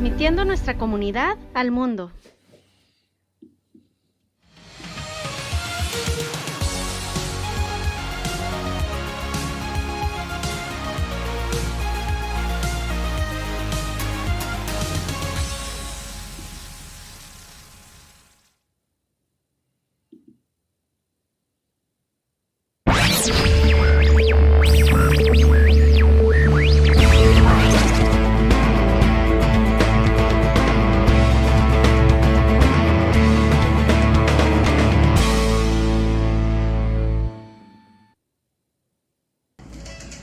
transmitiendo nuestra comunidad al mundo.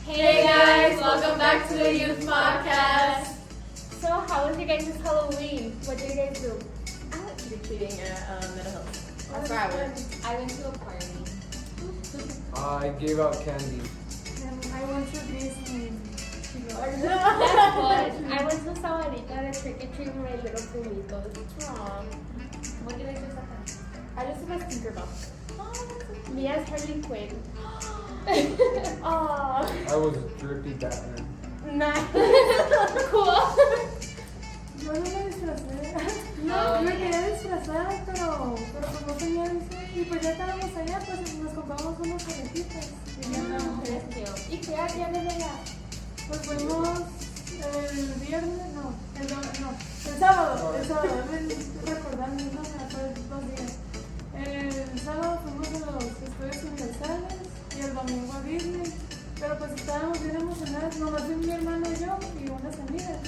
Hey guys, welcome back to the Youth Podcast. So, how was your guys' Halloween? What did you guys do? I went trick-or-treating at Mental Health. That's where I went. I went to a party. I gave out candy. I went to Disney. That's fun. I went to Sabanita to trick or treat with my little primitos. Aww. What did I do second? I just was Tinkerbell. Oh, Me as Harley Quinn. I was Drippy Batman. Nice. cool. Yo no me disfracé. No, Yo me quería disfrazar, pero pues no tenía disfraz. Y pues ya estábamos allá, pues nos compramos unos conejitos. Y ya estábamos allá. ¿Y qué hacían en ella? Pues fuimos el viernes, el sábado, me recordando, no me acuerdo 2 días. El sábado fuimos a los estudios universales y el domingo a Disney, pero pues estábamos bien emocionados, nomás de mi hermano y yo y unas amigas.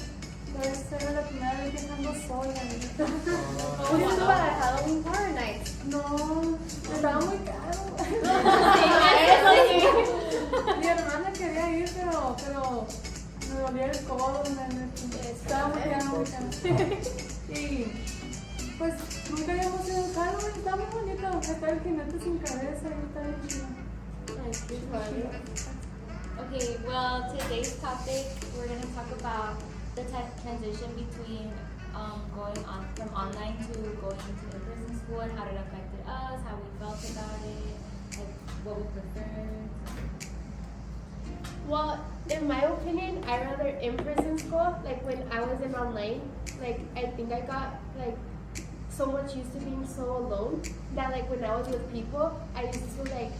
Entonces era la primera vez viajando sola. ¿Cómo estuvo la Halloween Horror Nights? No, estaba muy caro. Mi hermana quería ir, pero me dolía el codo, estaba muy caro. Y pues nunca habíamos ido a Halloween, está muy bonito. Está el jinete sin cabeza y está bien chido. Okay, well, today's topic, we're going to talk about the transition between going on from online to going into in-person school and how it affected us, how we felt about it, like what we preferred. Well, in my opinion, I rather in-person school. Like when I was in online, like I think I got like so much used to being so alone that like when I was with people, I used to like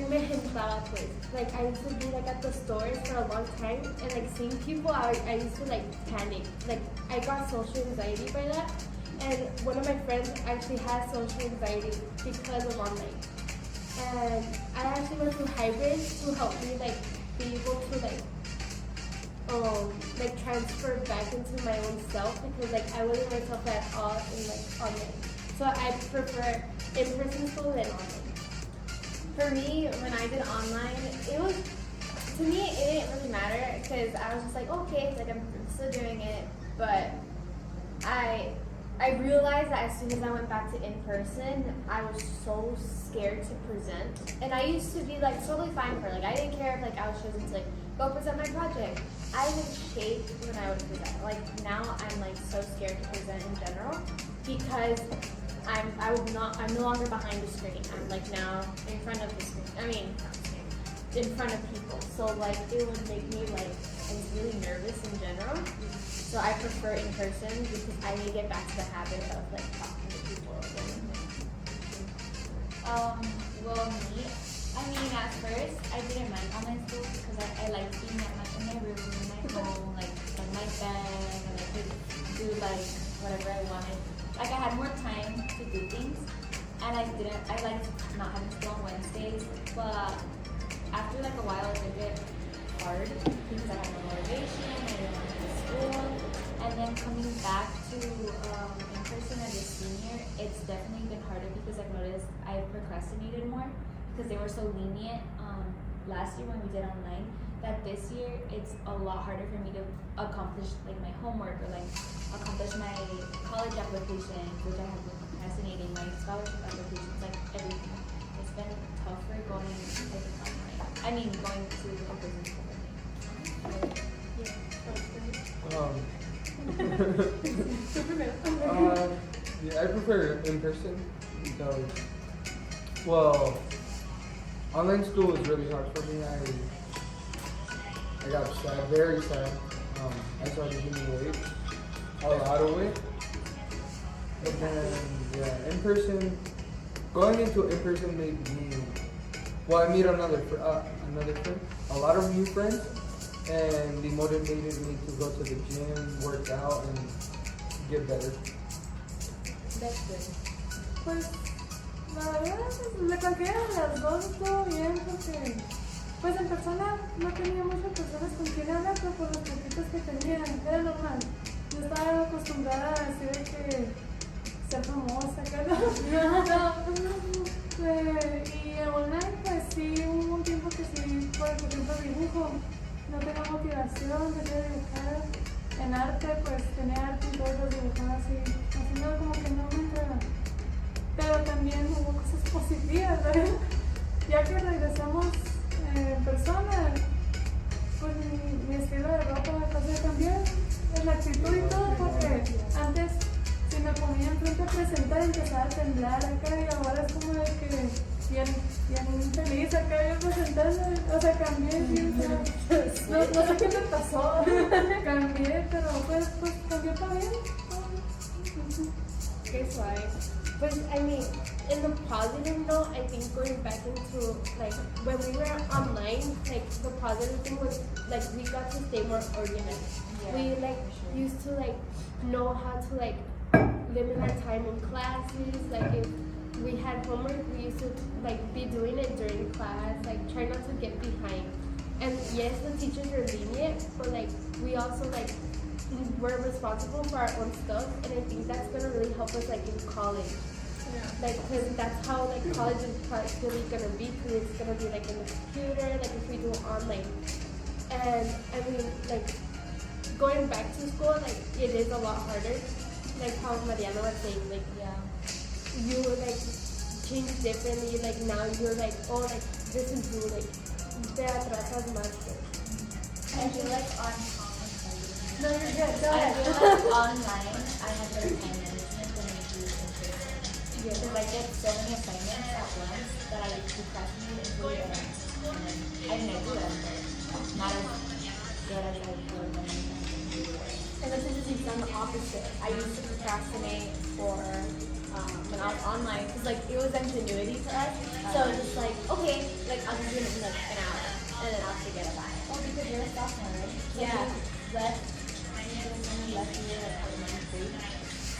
me gentaba pues. Like I used to be like at the stores for a long time and like seeing people, I used to like panic. Like I got social anxiety by that, and one of my friends actually has social anxiety because of online. And I actually went through hybrid to help me like be able to like transfer back into my own self, because like I wasn't myself at all in like online. So I prefer in-person school than online. For me, when I did online, to me, it didn't really matter because I was just like, okay, like I'm still doing it, but I realized that as soon as I went back to in-person, I was so scared to present. And I used to be like totally fine for it. Like I didn't care if like I was chosen to like go present my project. I was shake when I would present. Like now I'm like so scared to present in general because I'm no longer behind the screen. I'm like now in front of the screen. I mean, in front of people. So like it would make me like I was really nervous in general. So I prefer in person because I need to get back to the habit of like talking to people again. Well, me, I mean, at first, I didn't mind online school because I liked being in my room, in my home, like on my bed, and I could do like whatever I wanted. Like I had more time to do things, and I liked not having school on Wednesdays, but after like a while it did get hard because I had no motivation, I didn't want to go to school, and then coming back to in-person as a senior, it's definitely been harder because I've noticed I've procrastinated more because they were so lenient last year when we did online, that this year it's a lot harder for me to accomplish like my homework or like accomplish my college application, which I have been procrastinating, my scholarship applications, like everything. It's been tougher going like online. I mean going to in-person school. Yeah, I prefer in person because, well, online school was really hard for me. I got sad, very sad. I started gaining weight, a lot of it. And then, yeah, in person, going into in person made me, well, I meet another friend, a lot of new friends, and they motivated me to go to the gym, work out, and get better. That's good. Pues, la verdad, de cualquiera de las dos estuvo bien porque, pues en persona no tenía muchas personas con quien hablar, pero por los poquitos que tenía era normal. Yo estaba acostumbrada a decir de que ser famosa, que y online, pues sí, hubo un tiempo que sí, por ejemplo, dibujo. No tenía motivación, quería dibujar en arte, pues tenía arte y todos los dibujaba así, haciendo como que no me entraba. Pero también hubo cosas positivas, ¿verdad? Ya que regresamos en persona, pues mi estilo de ropa me cambió, la actitud y todo, porque antes si me ponía enfrente a presentar empezaba a temblar acá y ahora es como de que bien feliz acá yo presentando, o sea, cambié, sí, o sea, no sé qué me pasó, cambié, pero pues cambió para bien. Guess why? But I mean, in the positive note, I think going back into like when we were online, like the positive thing was like we got to stay more organized. Yeah, We like for sure. used to like know how to like limit our time in classes. Like if we had homework, we used to like be doing it during class. Like try not to get behind. And yes, the teachers are lenient, but like we also like we're responsible for our own stuff, and I think that's gonna really help us like in college. Like, cause that's how like college is probably gonna be, cause it's gonna be like in the computer, like if we do it online. And I mean, like going back to school, like it is a lot harder. Like how Mariana was saying, like Yeah. you like change differently. Like now you're like, oh, like this is you, like te atrasas más. I feel like No, you're good. Go I ahead. feel like online I have better time management than I do in person. Because I get so many assignments at once that I procrastinate and do them. I mean, I do them, but not as good as I would when And this is just done the opposite. I used to procrastinate for when I was online because like it was ingenuity for us. So it's just like okay, like I'll just do it in like an hour and then I'll forget about it. Oh, because you're a sophomore, right? So Yeah. you left year at ninth grade.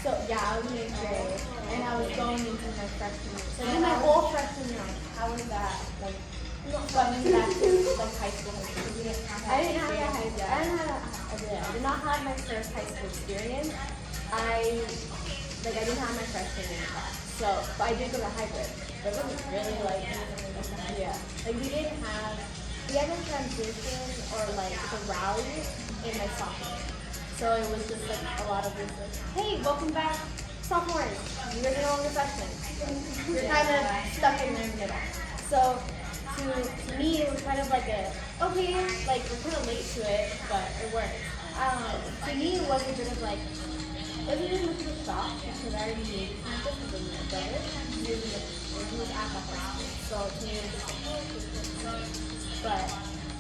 So yeah, I was in 8th grade and I was going into my freshman year. So then my whole freshman year, How was that? Like, coming back to like high school? You didn't have I didn't have experience a yet. I did not have my first high school experience. I didn't have my freshman year class. So but I did go to hybrid. But it wasn't really like yeah. Like we haven't transitioned or like the rally in my sophomore year. So it was just like a lot of this like, hey, welcome back, sophomores. You guys are no longer freshmen. You're kind of stuck in the middle. So to me, it was kind of like okay, like we're kind of late to it, but it worked. To me, it was a bit of like, it wasn't even much of a shock because I already knew campus because of my brother. He was at my high school. So to me, it was just like, oh, but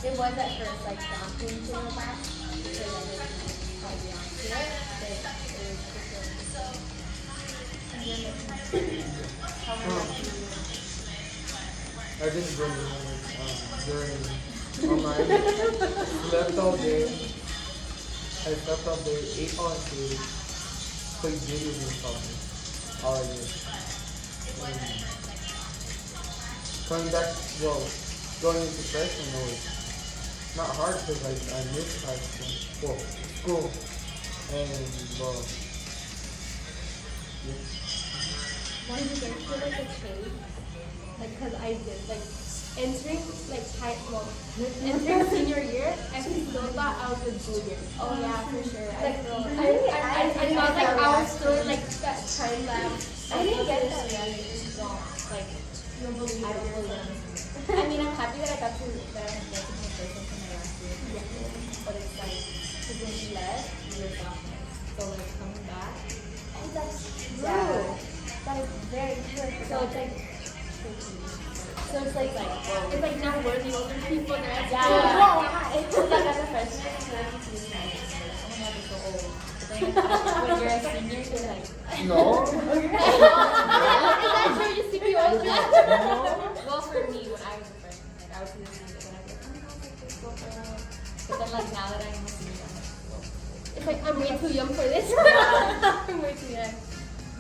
it was at first like daunting to go back because I didn't know how to be onto it. But it was How was that? I didn't bring the homework during online. Slept all day. I slept all day, ate all day, played video games all day. Coming back, going into freshman was not hard because I missed high school, school, and yeah. Why did you guys feel like a change? Like, cause I did. Like, entering senior year, I still thought I was a junior. Oh yeah, for sure. Like, I felt like I was still in like that time lapse. I didn't get that. Like, You don't believe I don't really understand. I mean, I'm happy that I got to get to my person from my last year. But it's like, because when you left, you were sophomore. So like coming back, Oh, that's true. Yeah. That is very true. So it's like, whoa. it's like now we're the older people now. Yeah. Whoa, hi. It's like as a freshman, you're like, oh my god, you're so old. But then No. Is that true? You see me all that? Well, for me, when I was a freshman, like I would see the seniors and I'd be like, oh my god, like this girl. But then like now that I'm a senior, I'm like, well, It's like I'm way too young for this. I'm way too young.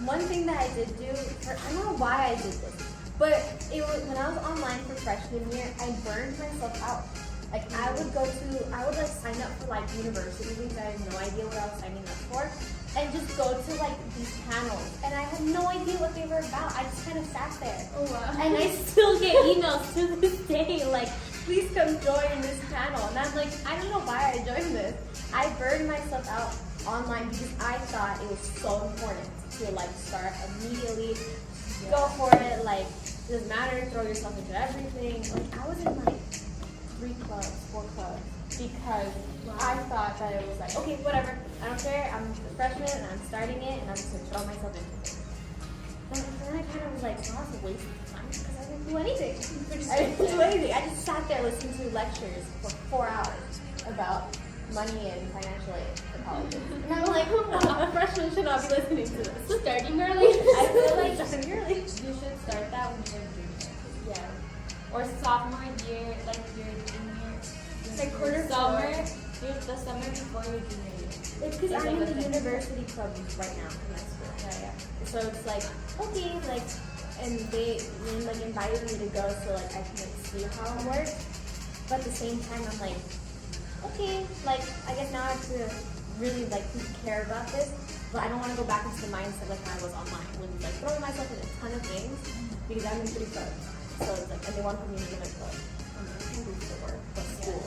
One thing that I did do, I don't know why I did this, but it was when I was online for freshman year, I burned myself out. Like I would like sign up for like university things. I had no idea what I was signing up for, and just go to like these panels, and I had no idea what they were about. I just kind of sat there, Oh wow. and I still get emails to this day like, please come join this panel, and I'm like, I don't know why I joined this. I burned myself out online because I thought it was so important to like start immediately, go for it, like it doesn't matter, throw yourself into everything. Like I was in like 4 clubs because I thought that it was like, okay, whatever, I don't care, I'm a freshman and I'm starting it and I'm just gonna throw myself into it. Then I kind of was like, well, that's a waste of time because I didn't do anything. I didn't do anything. I just sat there listening to lectures for 4 hours about money and financial aid for colleges. And I'm like, a freshman should not be listening to this. Starting early. I feel like starting early. you should start that when you're a junior. Yeah. Or sophomore year, like your junior. Like quarter summer. The summer before your junior year. It's because I'm in the university club right now in my school. Yeah. So it's like, okay, like, and they like invited me to go so like I can like see how it works. But at the same time, I'm like, okay, like I guess now I have to really like care about this. But I don't want to go back into the mindset like when I was online, when like throwing myself in a ton of things because I'm in 3 clubs. So it's like, and they want me to be in a club. I'm like, I can do the work, but school.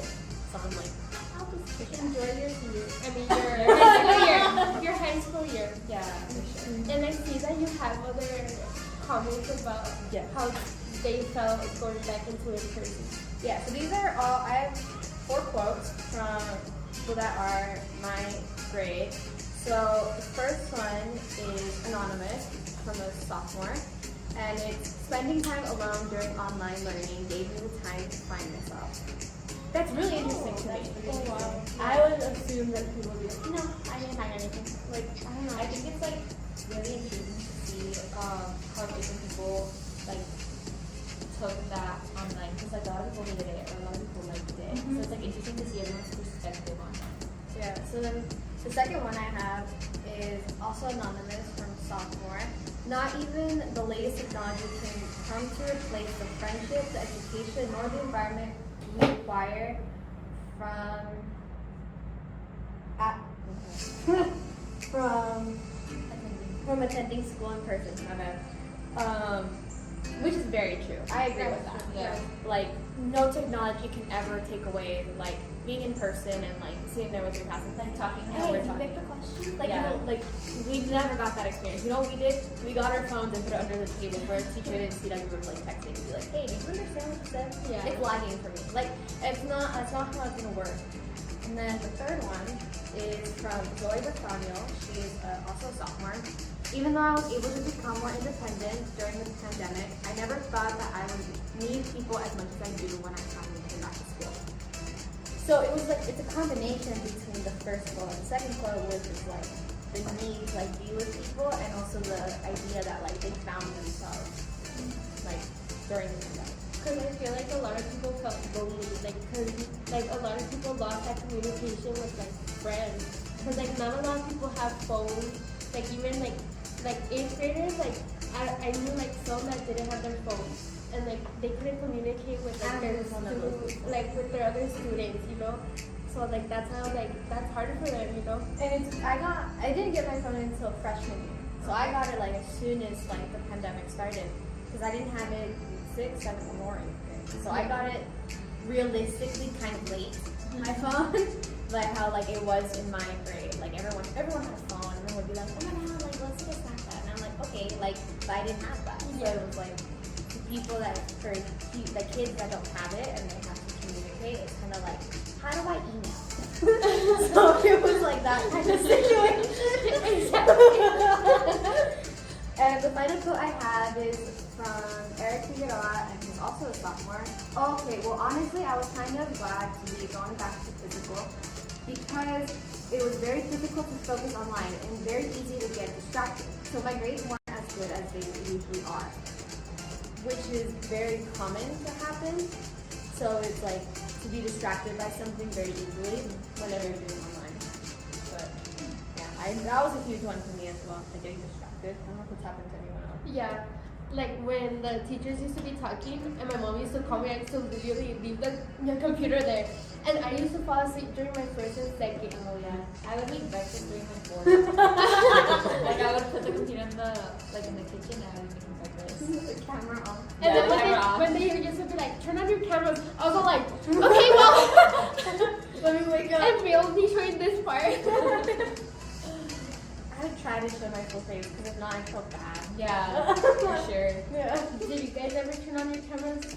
So I'm like, I'll just Enjoy your year. I mean your high school year. Your high school year. Yeah, for sure. And I see that you have other comments about Yeah. how they felt going back into in person. Yeah, so these are all, I have 4 quotes from people that are my grade. So the first one is anonymous from a sophomore, and it's spending time alone during online learning gave me the time to find myself. That's really interesting to me. Oh wow. I would assume that people would be like, no, I didn't find anything. Like, I don't know. I think it's like really intriguing to see how different people like took that online because like a lot of people hated it or a lot of people liked it. So it's like interesting to see everyone's perspective on that. Yeah, so then the second one I have is also anonymous from sophomore. Not even the latest technology can come to replace the friendship, the education, nor the environment we acquire from attending school in person. My bad. Which is very true. I agree with that. Yeah. Like no technology can ever take away like being in person and like sitting there with your classmates and talking. How we're talking. Like, Yeah. you know, like we never got that experience. You know what we did? We got our phones and put it under the table where a teacher didn't see that we were like texting and be like, hey, do you understand what you said? Yeah. It's lagging for me. Like that's not how it's gonna work. And then the third one is from Zoe Bertaniel. She's also a sophomore. Even though I was able to become more independent during the pandemic, I never thought that I would need people as much as I do when I finally came back to school. So it was like, it's a combination between the first quote and the second quote, which is like the need to like be with people and also the idea that like they found themselves like during the pandemic. Because I feel like a lot of people felt bullied, like, cause like a lot of people lost that communication with like friends. Because like not a lot of people have phones. Like even like 8th graders, like I knew like some that didn't have their phones, and like they couldn't communicate with like their like with their other students, you know. So like that's how like that's harder for them, you know. And I didn't get my phone until freshman year. So I got it like as soon as like the pandemic started. Because I didn't have it in 6th, 7th, or 8th grade. So I got it realistically kind of late, my phone. Like how like it was in my grade. Like everyone had a phone and everyone would be like, oh my god, like let's get Snapchat. And I'm like, okay, like but I didn't have that. So it was like the people that the kids that don't have it and they have to communicate, it's kinda like, how do I email? So it was like that kind of situation. And the final quote I have is from Eric Figueroa, and he's also a sophomore. Okay, well honestly, I was kind of glad to be going back to physical because it was very difficult to focus online and very easy to get distracted. So my grades weren't as good as they usually are, which is very common to happen. So it's like to be distracted by something very easily whenever you're doing online. But yeah, that was a huge one for me as well, like getting distracted. I don't know if it's happened to anyone else. Yeah, like when the teachers used to be talking and my mom used to call me, I used to literally leave the computer there. And I used to fall asleep during my first and second. Oh yeah, I would make breakfast during my fourth. Like I would put the computer in the kitchen and I would make breakfast. The camera on. And Yeah, then when they used to be like, turn on your cameras, I was all like, okay, well, Let me wake up. and we only showing this part. I would try to show my full face because if not, I feel bad. Yeah, for sure. Yeah. Did you guys ever turn on your cameras?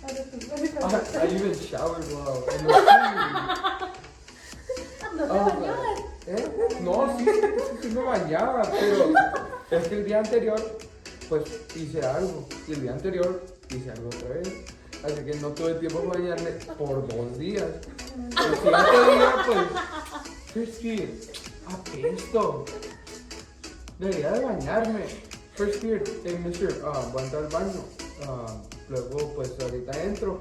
I even showered while in the No, sí me bañaba, pero es que el día anterior, pues hice algo. Y el día anterior hice algo otra vez. Así que no tuve tiempo para bañarme por 2 días. El siguiente día, pues, es que apesto. Debería de bañarme. First period, hey mister, voy a entrar al baño. Luego, pues ahorita entro.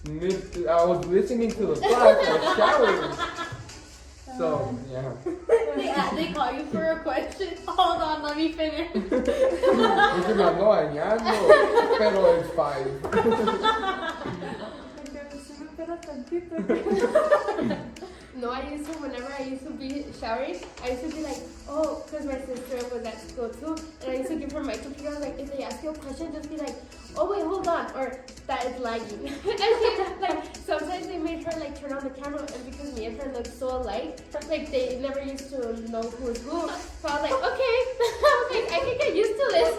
I was listening to the class, I was showering. So, yeah. They call you for a question. Hold on, let me finish. Es que me ando bañando, pero it's 5. No, I used to, whenever I used to be showering, I used to be like, oh, because my sister was at school too, and I used to give her my computer. I was like, if they ask you a question, just be like, oh wait, hold on, or that is lagging. And she, like, sometimes they made her like turn on the camera, and because me and her looked so alike, like they never used to know who was who. So I was like, okay, I was like, I can get used to this.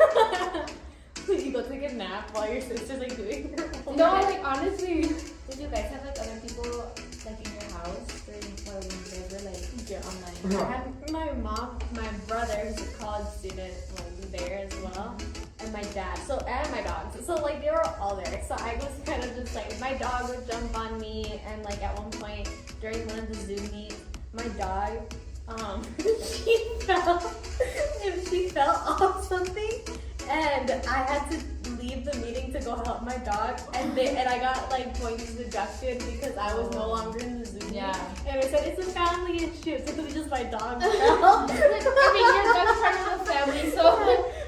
You go take a nap while your sister's like doing her homework. No, like honestly. Did you guys have like other people like in your house during while you guys were like online? I had my mom, my brother, who's a college student, like there as well, and my dad. So and my dogs. So like they were all there. So I was kind of just like my dog would jump on me, and like at one point during one of the Zoom meets, my dog, she fell off something, and I had to leave the meeting to go help my dog, and I got like points deducted because I was no longer in the Zoom. Yeah. And I said it's a family issue, so it was just my dog. I mean, your dog's part of the family, so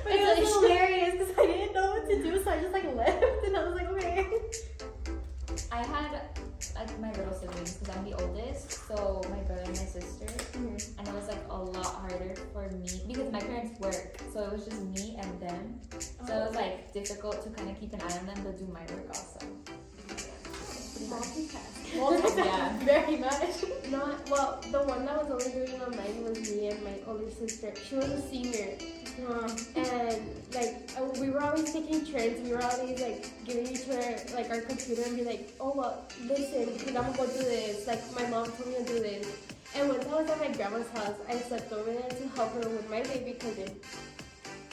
But it was hilarious because I didn't know what to do, so I just like left, and I was like, okay. I had like my little siblings because I'm the oldest, so my brother and my sister, and it was like a lot harder for me because my parents work, so it was just me and them. So it was like difficult to kind of keep an eye on them but do my work also. Yeah. Very much. not, well, the one that was only doing online was me and my older sister. She was a senior. And like we were always taking turns. We were always like giving each other like our computer and be like, oh well, listen, I'm gonna go do this. Like my mom told me to do this. And once I was at my grandma's house, I slept over there to help her with my baby cousin.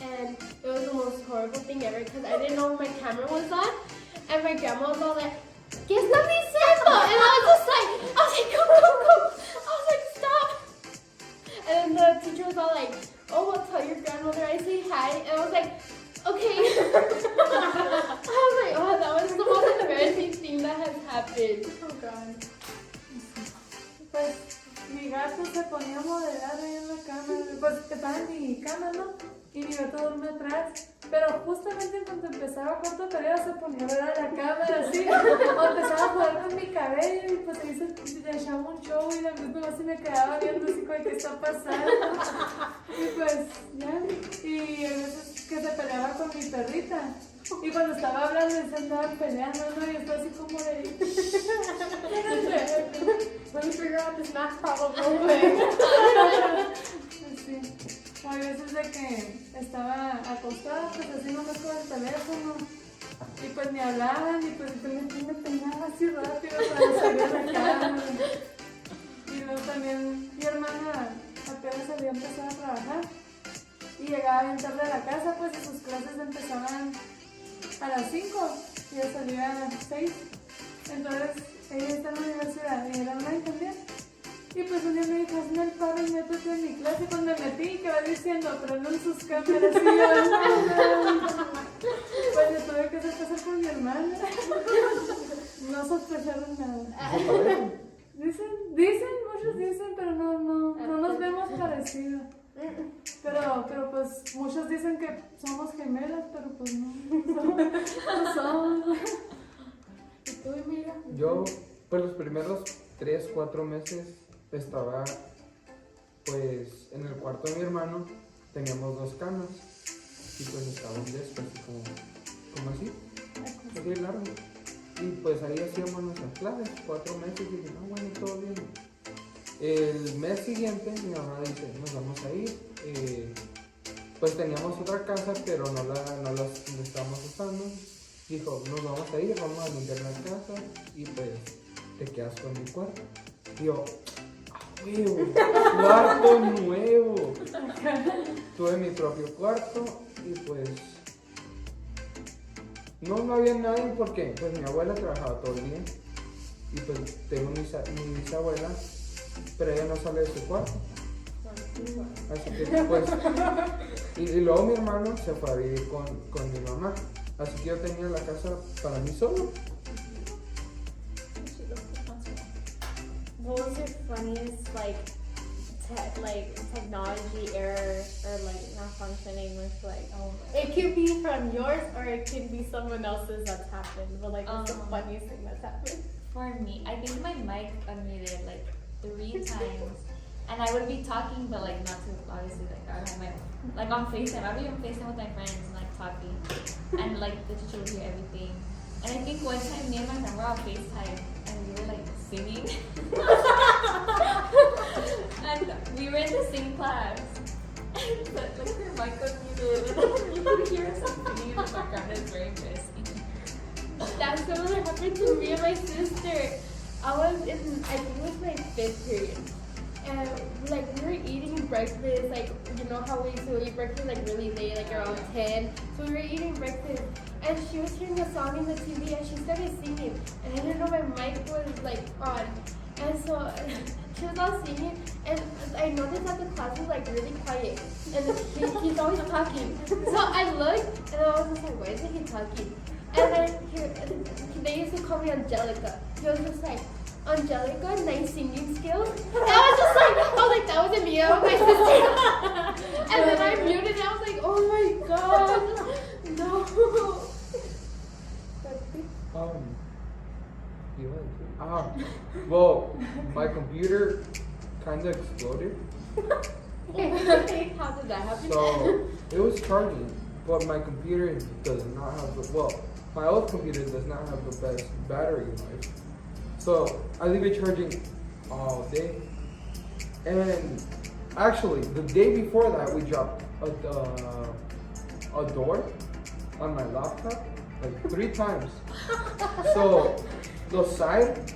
And it was the most horrible thing ever because I didn't know my camera was on, and my grandma was all like, ¿Qué estás diciendo? And I was like, go. I was like, stop. And then the teacher was all like, oh, well, tell your grandmother I say hi. And I was like, okay. I was like, oh, that was the most embarrassing thing that has happened. Oh god. Pues mi gato se ponía a modelar ahí en la cama, pues estaba en mi cama, ¿no? Y mi gato duerme atrás, pero justamente en cuanto empezaba cuarto tarea se ponía a ver a la cámara así, o empezaba a jugar con mi cabello y pues ahí se echaba un show y la misma así me quedaba viendo así como ¿qué está pasando? Y pues ya, y a veces que se peleaba con mi perrita. Y cuando estaba hablando, se andaban peleando, ¿no? Y estaba así como de... Let me figure out this math problem real quick. Sí. O hay veces de que estaba acostada, pues así nomás con el teléfono. Y pues me hablaban y pues me peinaba así rápido para salir a la cama. Y luego también mi hermana apenas había empezado a trabajar. Y llegaba bien tarde a la casa, pues y sus clases empezaban a las 5 y ella salía a las 6. Entonces, ella está en la universidad y era online también. Y pues un día me dijo, hazme el paro y métete en mi clase. Cuando me metí, que va diciendo, prendan sus cámaras. Y yo, no. Pues le tuve que hacer pasar por mi hermana. No sospecharon nada. Dicen, muchos dicen, pero no nos vemos parecidos. Pero pues muchos dicen que somos gemelas, pero pues no somos. ¿Y tú, Emilia? Yo, pues los primeros 3-4 meses estaba, pues, en el cuarto de mi hermano, teníamos 2 camas, y pues estaba un desk así como así largo. Y pues ahí hacíamos nuestras clases, 4 meses, y dije, no, bueno, todo bien. El mes siguiente, mi mamá dice, nos vamos a ir. Pues teníamos otra casa, pero no la estábamos usando. Dijo, nos vamos a ir, vamos a limpiar la casa, y pues te quedas con mi cuarto. Y yo, ¡huevo! ¡Cuarto nuevo! Tuve mi propio cuarto, y pues no había nadie porque pues mi abuela trabajaba todo el día y pues tengo mi bisabuela, pero ella no sale de su cuarto. Así que pues, y luego mi hermano se fue a vivir con mi mamá, así que yo tenía la casa para mí solo. What was your funniest technology error or like not functioning with it could be from yours or it could be someone else's that's happened, but like what's the funniest thing that's happened? For me, I think my mic unmuted like 3 times, and I would be talking, but like not to obviously I would have my like on FaceTime. I would be on FaceTime with my friends and like talking, and like the teacher would hear everything. And I think one time me and my friend were on FaceTime and we were like singing. And we were in the same class. But like her mic was muted. You could hear us singing in the background. It's very embarrassing. That's the one that happened to me and my sister. I think it was my 5th period. And like we were eating breakfast, like you know how we used to eat breakfast like really late, like around 10. So we were eating breakfast and she was hearing a song in the TV and she started singing. And I didn't know my mic was like on. And so she was all singing and I noticed that the class was like really quiet. And he's always talking. So I looked and I was just like, why isn't he talking? And then they used to call me Angelica. He was just like, Angelica, nice singing skills. And I was just like, that wasn't me, that was my sister. And then I muted and I was like, oh my god, no. Well, my computer kind of exploded. How did that happen? So it was charging, but my computer does not have my old computer does not have the best battery life. So I leave it charging all day. And actually, the day before that, we dropped a door on my laptop like 3 times. So the side,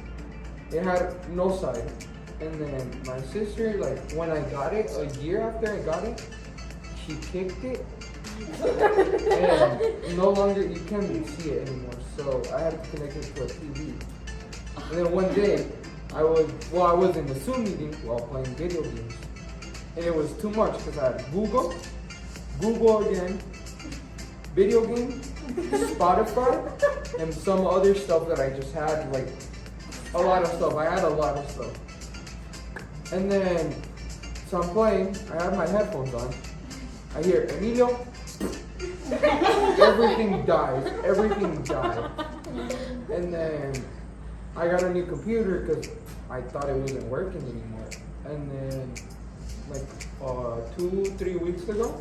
it had no side. And then my sister, like when I got it, a year after I got it, she kicked it. And no longer, you can't see it anymore. So I had to connect it to a TV. And then one day, I was in the Zoom meeting while playing video games. And it was too much because I had Google again, video game, Spotify, and some other stuff that I just had, like a lot of stuff. I had a lot of stuff. And then, so I'm playing, I have my headphones on. I hear Emilio. Everything died. And then I got a new computer because I thought it wasn't working anymore. And then like 2-3 weeks ago,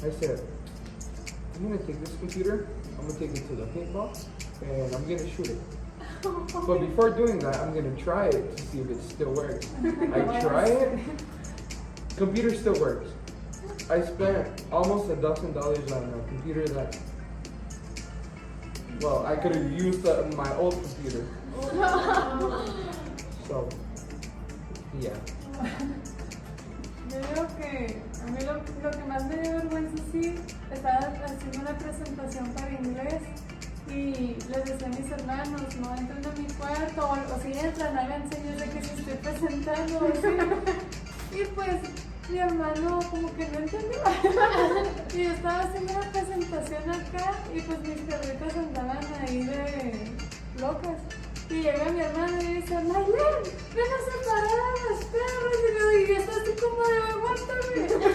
I said, I'm gonna take this computer, I'm gonna take it to the hitbox, and I'm gonna shoot it. But before doing that, I'm gonna try it to see if it still works. I try it, computer still works. I spent almost $1,000 on a computer that, well, I could have used my old computer. So, yeah. Yo digo que a mí lo que más me dio vergüenza sí, estaba haciendo una presentación para inglés y les decía a mis hermanos, no entren a mi cuarto, o si entran, hagan señas de que se estoy presentando, así. Y pues mi hermano como que no entendió. Y yo estaba haciendo una presentación acá y pues mis perritas andaban ahí de locas. Y llega mi hermano y dice, Maylen, ven a separar a los perros. Y yo estoy así como de, aguántame.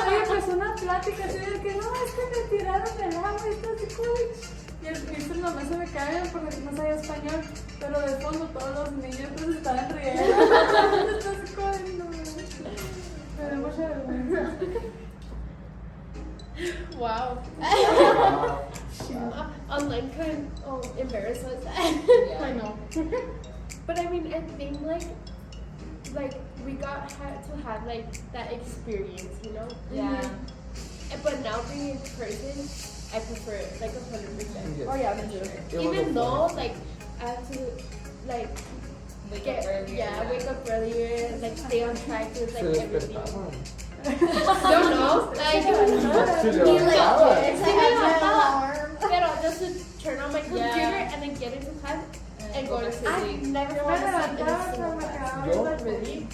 Oye, pues una plática así de que no, es que me tiraron el agua y está así como y el Cristo nomás se me cae porque no sabía español, pero de fondo todos los niños pues estaban riendo. Está así como de, no, me da mucha vergüenza. Wow. Online can embarrass us. I know. But I mean, I think like we had to have like that experience, you know? Yeah. But now being in person, I prefer it like 100%. Yes. Oh yeah, me too. It was Even a though fun. like I have to like Wake up earlier. yeah, wake up earlier, like stay on track with Se like everything. despertaban. Don't know, like Se you like levantaban. it's like pero just to turn on my computer and then get into class and go to sleep. I've never Yo fallen me asleep in a levantaba, single pero me class. quedaba Yo- viendo la Really?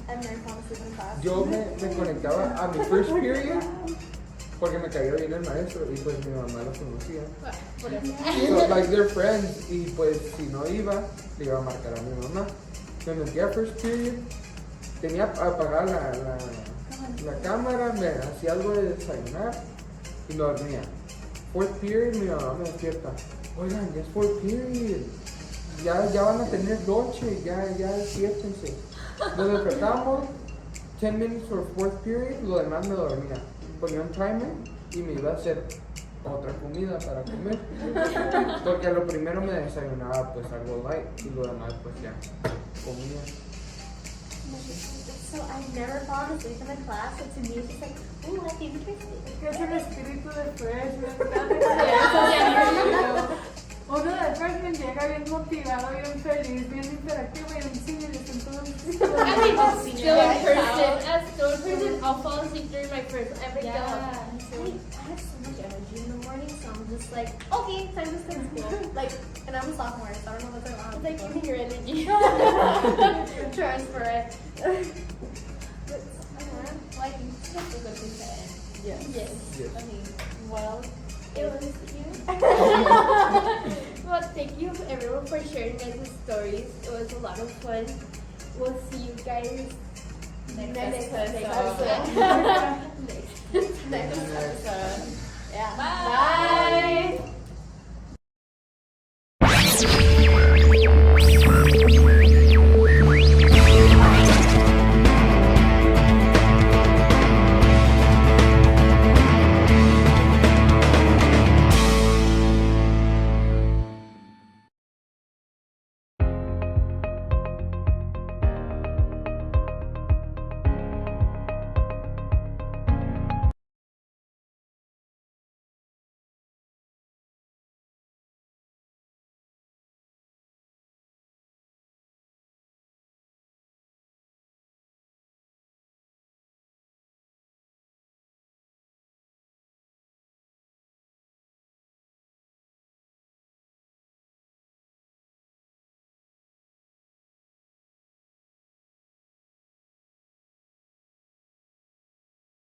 I've never fallen asleep in class. Yo me conectaba a mi first period porque me caía bien el maestro y pues mi mamá lo conocía. Por eso. So, like they're friends y pues si no iba, le iba a marcar a mi mamá. Me metí a first period, tenía apagada la cámara, me hacía algo de desayunar y me dormía. Fourth period, mi mamá me despierta. Oigan, ya es fourth period. Ya van a tener noche, ya despiértense. Nos despertamos, 10 minutes for fourth period, lo demás me dormía. Ponía un timer y me iba a hacer otra comida para comer. Porque a lo primero me desayunaba pues algo light y lo demás pues ya comía. So I've never fallen asleep in a class, so to me it's just like, ooh, that's interesting. Que es el espíritu de freshman. Uno de freshman llega bien motivado, bien feliz, bien interactivo y un senior y son todos I mean, still in person. As still in person, I'll fall asleep during my first ever Yeah. I have so much energy in the morning, so I'm just like, okay, time to start school. Like, and I'm a sophomore, so I don't know what's going on. It's like, give me your energy. Transfer it. But, Well, I think it's just a good thing to end. Yes. Yes. Yes. I mean, well, It was cute. Well, thank you everyone for sharing guys' stories. It was a lot of fun. We'll see you guys next episode. episode. next episode. Yeah. Bye. Bye.